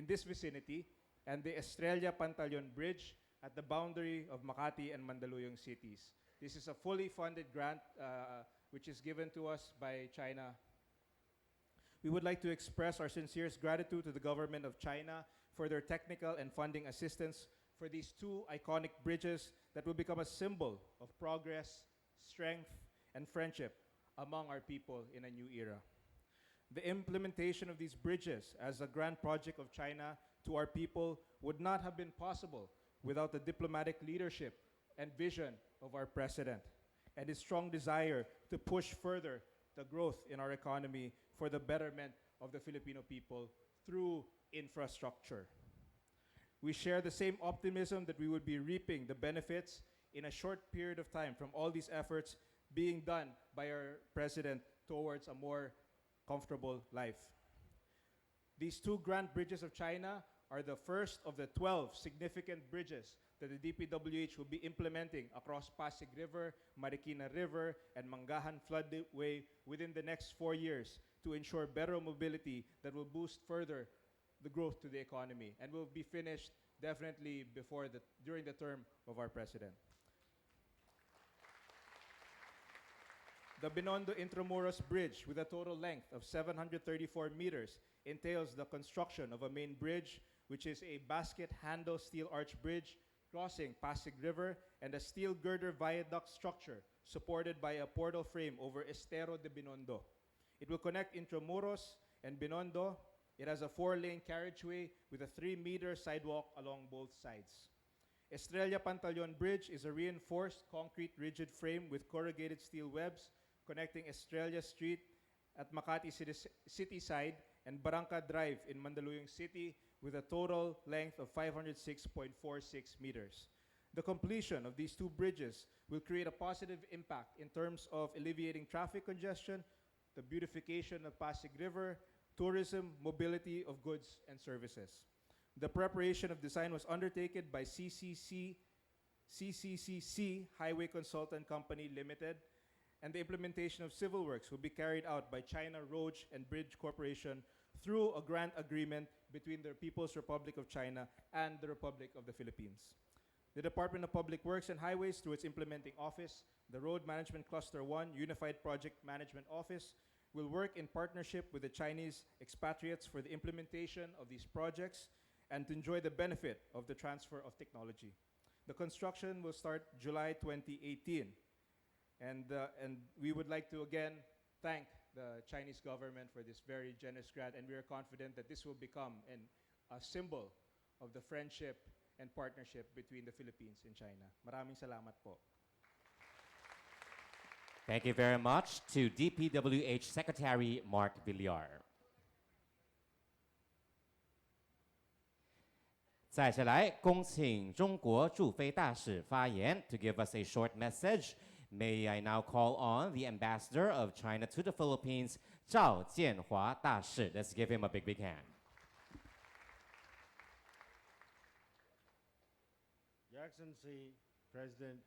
in this vicinity, and the Estrella Pantaleon Bridge at the boundary of Makati and Mandaluyong cities. This is a fully funded grant which is given to us by China. We would like to express our sincerest gratitude to the government of China for their technical and funding assistance for these two iconic bridges that will become a symbol of progress, strength, and friendship among our people in a new era. The implementation of these bridges as a grand project of China to our people would not have been possible without the diplomatic leadership and vision of our president and his strong desire to push further the growth in our economy for the betterment of the Filipino people through infrastructure. We share the same optimism that we would be reaping the benefits in a short period of time from all these efforts being done by our president towards a more comfortable life. These two grand bridges of China are the first of the 12 significant bridges that the DPWH will be implementing across Pasig River, Marikina River, and Mangahan Floodway within the next 4 years to ensure better mobility that will boost further the growth to the economy and will be finished definitely during the term of our president. The Binondo Intramuros Bridge, with a total length of 734 meters, entails the construction of a main bridge, which is a basket handle steel arch bridge crossing Pasig River and a steel girder viaduct structure supported by a portal frame over Estero de Binondo. It will connect Intramuros and Binondo. It has a 4-lane carriageway with a 3-meter sidewalk along both sides. Estrella Pantaleon Bridge is a reinforced concrete rigid frame with corrugated steel webs connecting Estrella Street at Makati City side and Barangka Drive in Mandaluyong City with a total length of 506.46 meters. The completion of these two bridges will create a positive impact in terms of alleviating traffic congestion, the beautification of Pasig River, tourism, mobility of goods and services. The preparation of design was undertaken by CCC Highway Consultant Company Limited, and the implementation of civil works will be carried out by China Road and Bridge Corporation through a grant agreement between the People's Republic of China and the Republic of the Philippines. The Department of Public Works and Highways, through its implementing office, the Road Management Cluster 1 Unified Project Management Office, will work in partnership with the Chinese expatriates for the implementation of these projects and to enjoy the benefit of the transfer of technology. The construction will start July 2018. And we would like to again thank the Chinese government for this very generous grant, and we are confident that this will become a symbol of the friendship and partnership between the Philippines and China. Maraming salamat po. Thank you very much to DPWH Secretary Mark Villar. 再下来，恭请中国驻菲大使发言 to give us a short message. May I now call on the Ambassador of China to the Philippines, Zhao Jianhua 大使. Let's give him a big, big hand. Your Excellency, President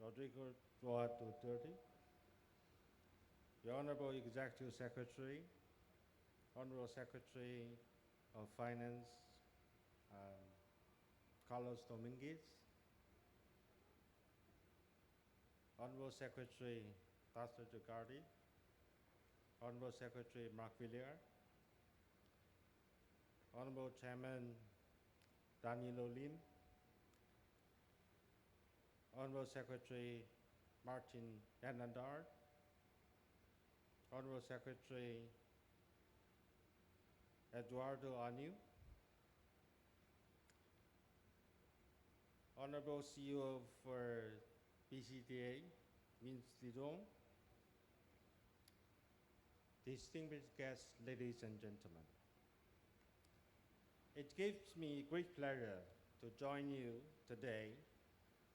Rodrigo Duterte, Your Honorable Executive Secretary, Honorable Secretary of Finance, Carlos Dominguez, Honorable Secretary Pastor Jagardi, Honorable Secretary Mark Villar, Honorable Chairman Danilo Lim, Honorable Secretary Martin Hernandez, Honorable Secretary Eduardo Anu, Honorable CEO for PCTA, Vince Lidong, distinguished guests, ladies and gentlemen. It gives me great pleasure to join you today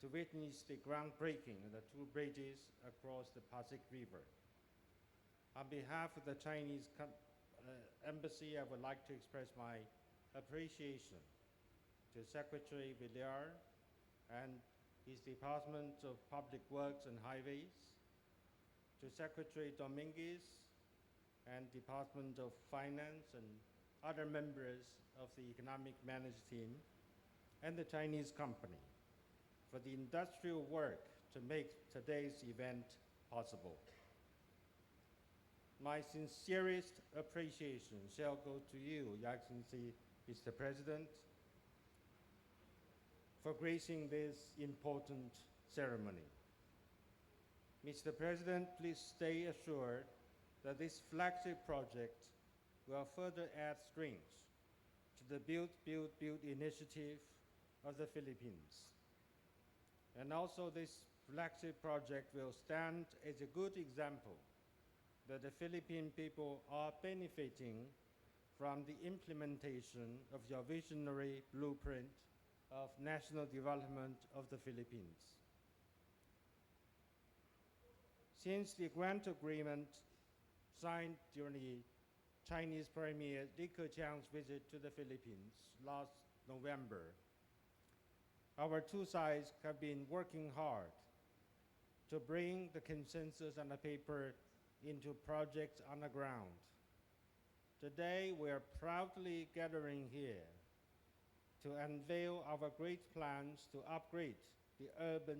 to witness the groundbreaking of the two bridges across the Pasig River. On behalf of the Chinese Embassy, I would like to express my appreciation to Secretary Villar and his Department of Public Works and Highways, to Secretary Dominguez and Department of Finance and other members of the economic management team, and the Chinese company for the industrial work to make today's event possible. My sincerest appreciation shall go to you, Your Excellency, Mr. President, for gracing this important ceremony. Mr. President, please stay assured that this flagship project will further add strength to the Build, Build, Build initiative of the Philippines. And also this flagship project will stand as a good example that the Philippine people are benefiting from the implementation of your visionary blueprint of national development of the Philippines. Since the grant agreement signed during the Chinese Premier Li Keqiang's visit to the Philippines last November, our two sides have been working hard to bring the consensus on the paper into projects on the ground. Today, we are proudly gathering here to unveil our great plans to upgrade the urban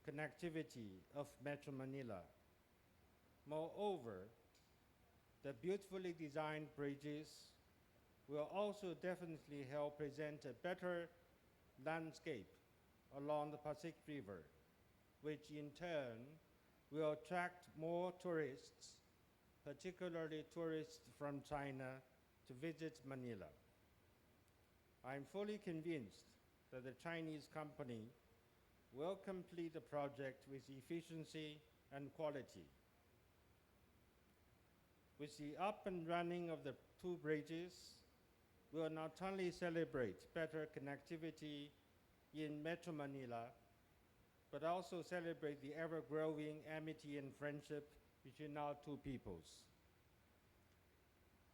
connectivity of Metro Manila. Moreover, the beautifully designed bridges will also definitely help present a better landscape along the Pacific River, which in turn will attract more tourists, particularly tourists from China, to visit Manila. I'm fully convinced that the Chinese company will complete the project with efficiency and quality. With the up and running of the two bridges, we will not only celebrate better connectivity in Metro Manila, but also celebrate the ever-growing amity and friendship between our two peoples.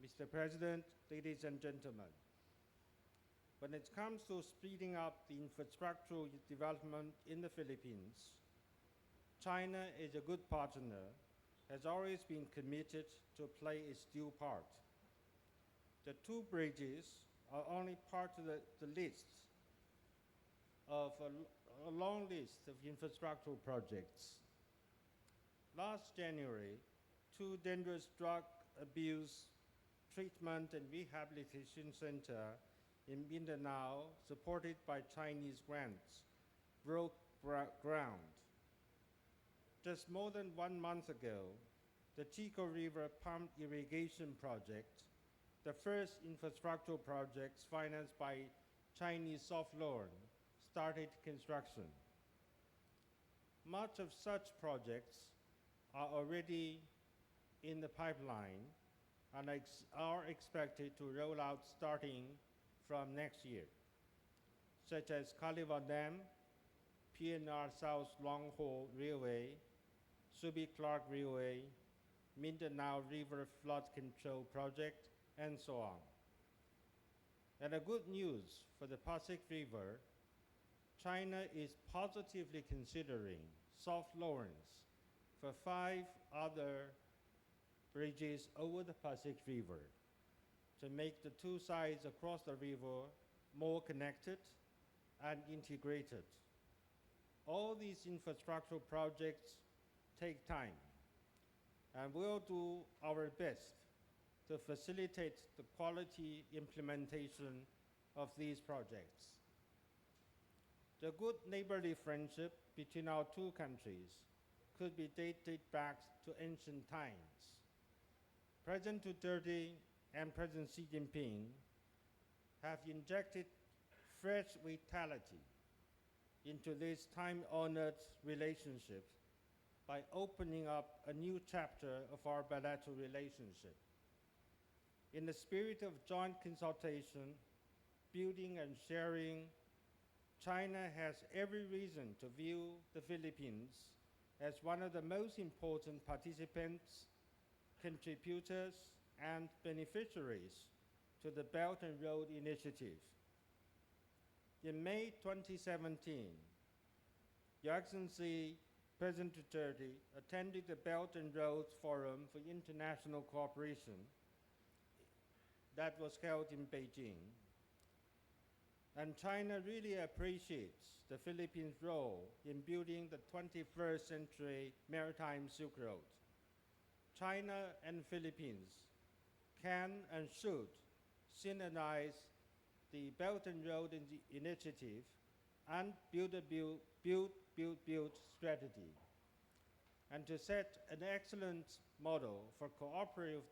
Mr. President, ladies and gentlemen, when it comes to speeding up the infrastructural development in the Philippines, China is a good partner, has always been committed to play its due part. The two bridges are only part of the list of a long list of infrastructural projects. Last January, two dangerous drug abuse treatment and rehabilitation center in Mindanao, supported by Chinese grants, broke ground. Just more than 1 month ago, the Chico River Pump Irrigation Project, the first infrastructural projects financed by Chinese soft loan, started construction. Much of such projects are already in the pipeline and are expected to roll out starting from next year, such as Kaliwa Dam, PNR South Long Haul Railway, Subi Clark Railway, Mindanao River Flood Control Project, and so on. And the good news for the Pacific River, China is positively considering soft loans for 5 other bridges over the Pacific River to make the two sides across the river more connected and integrated. All these infrastructural projects take time, and we'll do our best to facilitate the quality implementation of these projects. The good neighborly friendship between our two countries could be dated back to ancient times. President Duterte and President Xi Jinping have injected fresh vitality into this time-honored relationship by opening up a new chapter of our bilateral relationship. In the spirit of joint consultation, building and sharing, China has every reason to view the Philippines as one of the most important participants, contributors, and beneficiaries to the Belt and Road Initiative. In May 2017, Your Excellency President Duterte attended the Belt and Road Forum for International Cooperation, that was held in Beijing. And China really appreciates the Philippines' role in building the 21st century maritime Silk Road. China and Philippines can and should synergize the Belt and Road Initiative and build strategy, and to set an excellent model for cooperative,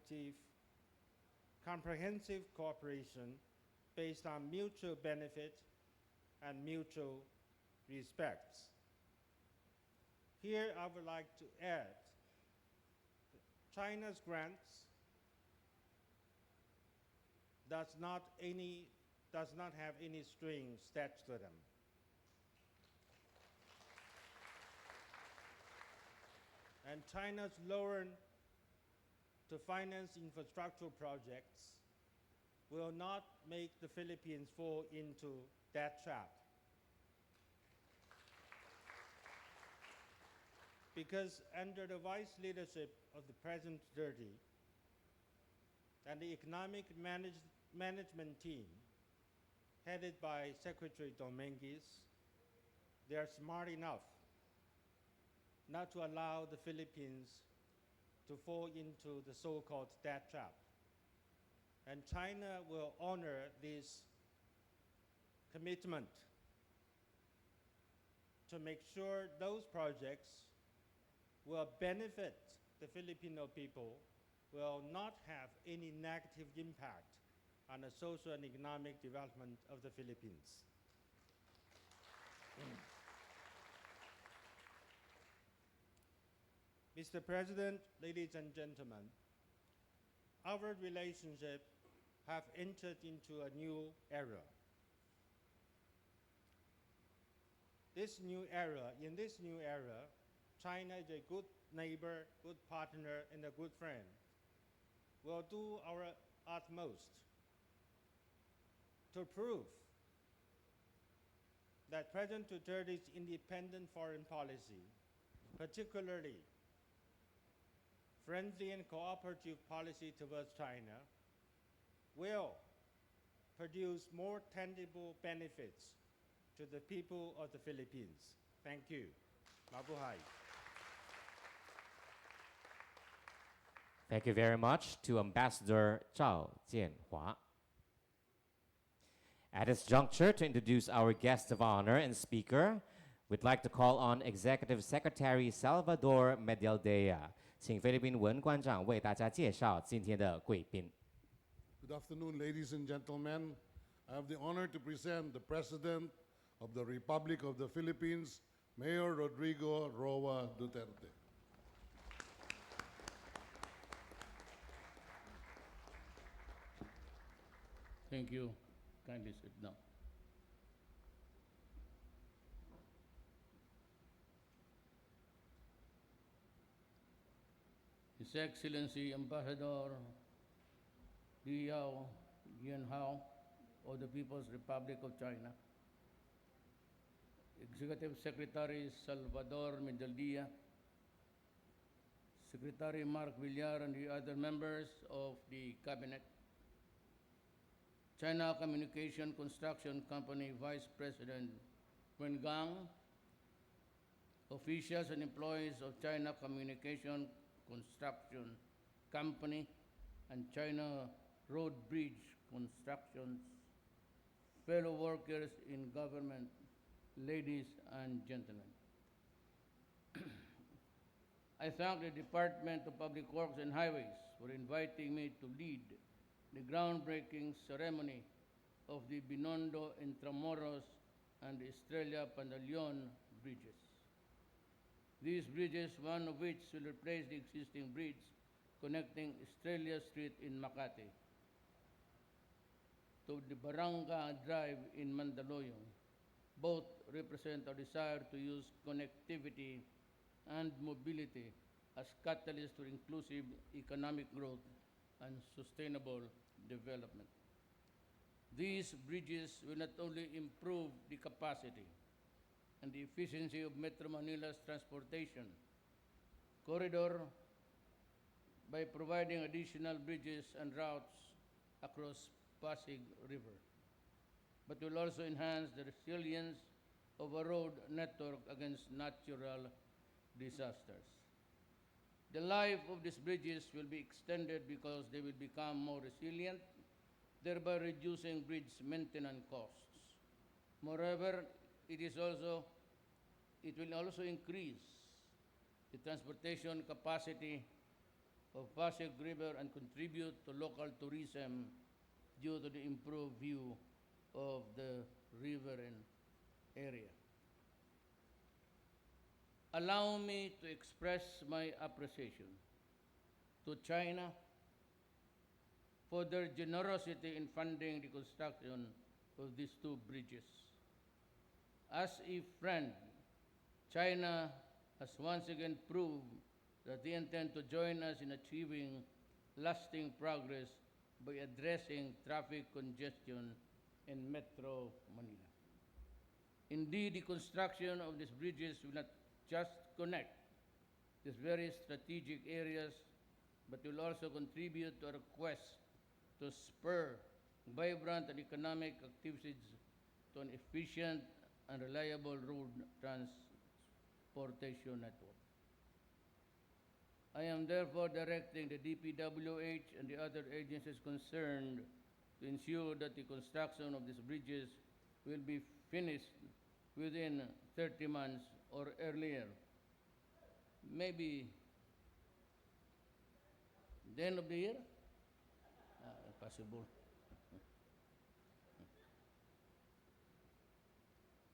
comprehensive cooperation based on mutual benefit and mutual respect. Here I would like to add China's grants does not have any strings attached to them. And China's loan to finance infrastructural projects will not make the Philippines fall into that trap. Because under the wise leadership of the President Duterte and the economic management team headed by Secretary Dominguez, they are smart enough not to allow the Philippines to fall into the so-called debt trap. And China will honor this commitment to make sure those projects will benefit the Filipino people, will not have any negative impact on the social and economic development of the Philippines. Mr. President, ladies and gentlemen, our relationship have entered into a new era. In this new era, China is a good neighbor, good partner, and a good friend. We'll do our utmost to prove that President Duterte's independent foreign policy, particularly friendly and cooperative policy towards China, will produce more tangible benefits to the people of the Philippines. Thank you. Mabuhay. Thank you very much to Ambassador Zhao Jianhua. At this juncture, to introduce our guest of honor and speaker, we'd like to call on Executive Secretary Salvador Medialdea. 请菲律宾文官长为大家介绍今天的贵宾。 Good afternoon, ladies and gentlemen. I have the honor to present the President of the Republic of the Philippines, Mayor Rodrigo Roa Duterte. Thank you. Kindly sit down. His Excellency Ambassador Liao Jianhao of the People's Republic of China, Executive Secretary Salvador Medialdea, Secretary Mark Villar and the other members of the Cabinet, China Communication Construction Company Vice President Wen Gang, officials and employees of China Communication Construction Company and China Road Bridge Constructions, fellow workers in government, ladies and gentlemen. I thank the Department of Public Works and Highways for inviting me to lead the groundbreaking ceremony of the Binondo Intramuros and Estrella Pantaleon bridges. These bridges, one of which will replace the existing bridge connecting Estrella Street in Makati to the Baranga Drive in Mandaluyong, both represent our desire to use connectivity and mobility as catalysts for inclusive economic growth and sustainable development. These bridges will not only improve the capacity and the efficiency of Metro Manila's transportation corridor by providing additional bridges and routes across Pasig River, but will also enhance the resilience of a road network against natural disasters. The life of these bridges will be extended because they will become more resilient, thereby reducing bridge maintenance costs. Moreover, it will also increase the transportation capacity of Pasig River and contribute to local tourism due to the improved view of the riverine area. Allow me to express my appreciation to China for their generosity in funding the construction of these two bridges. As a friend, China has once again proved that they intend to join us in achieving lasting progress by addressing traffic congestion in Metro Manila. Indeed, the construction of these bridges will not just connect these very strategic areas, but will also contribute to our quest to spur vibrant and economic activities to an efficient and reliable road transportation network. I am therefore directing the DPWH and the other agencies concerned to ensure that the construction of these bridges will be finished within 30 months or earlier. Maybe the end of the year? Possible.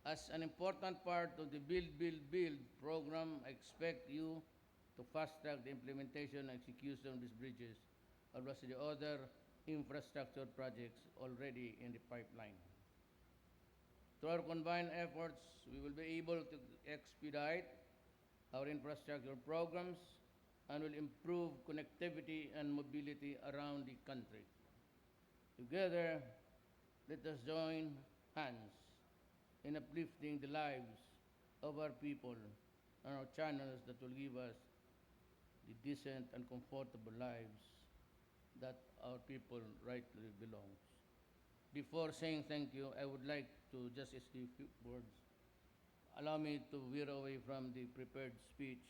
As an important part of the Build, Build, Build program, I expect you to fast-track the implementation and execution of these bridges, as well as the other infrastructure projects already in the pipeline. Through our combined efforts, we will be able to expedite our infrastructure programs and will improve connectivity and mobility around the country. Together, let us join hands in uplifting the lives of our people and our channels that will give us the decent and comfortable lives that our people rightly belongs. Before saying thank you, I would like to just say a few words. Allow me to veer away from the prepared speech.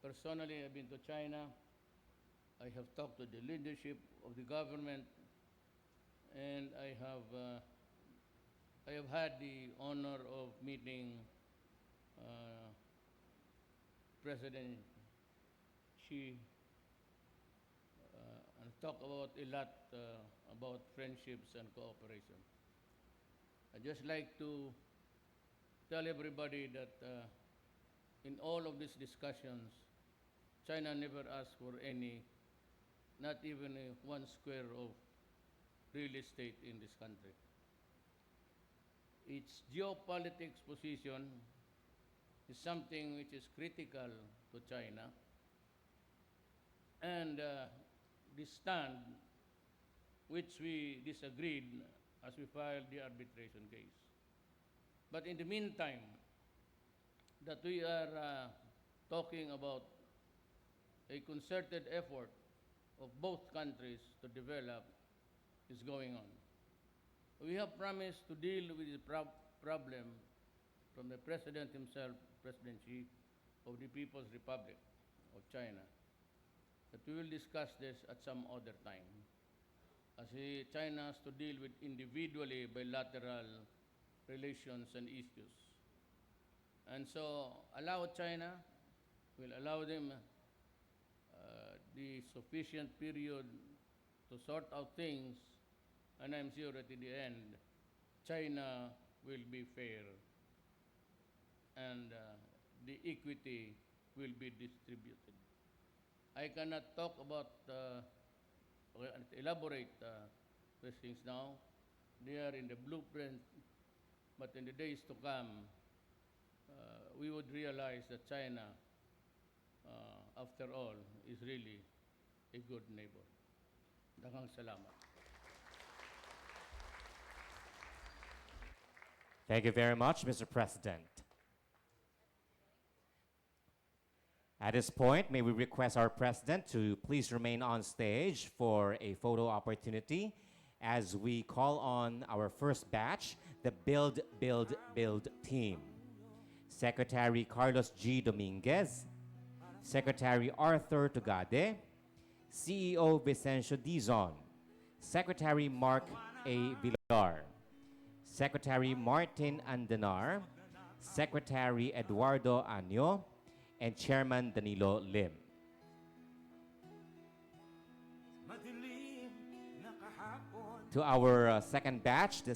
Personally, I've been to China. I have talked to the leadership of the government, and I have had the honor of meeting President Xi and talk about a lot about friendships and cooperation. I'd just like to tell everybody that in all of these discussions, China never asked for any, not even 1 square of real estate in this country. Its geopolitics position is something which is critical to China, and the stand which we disagreed as we filed the arbitration case. But in the meantime, that we are talking about a concerted effort of both countries to develop is going on. We have promised to deal with the problem from the President himself, President Xi, of the People's Republic of China, that we will discuss this at some other time, as China has to deal with individually bilateral relations and issues. And so allow China, will allow them the sufficient period to sort out things, and I'm sure that in the end, China will be fair and the equity will be distributed. I cannot talk about, elaborate these things now. They are in the blueprint, but in the days to come, we would realize that China, after all, is really a good neighbor. Daghang salamat. Thank you very much, Mr. President. At this point, may we request our president to please remain on stage for a photo opportunity as we call on our first batch, the Build, Build, Build team. Secretary Carlos G. Dominguez, Secretary Arthur Tugade, CEO Vicencio Dizon, Secretary Mark A. Villar, Secretary Martin Andanar, Secretary Eduardo Año, and Chairman Danilo Lim. To our second batch, the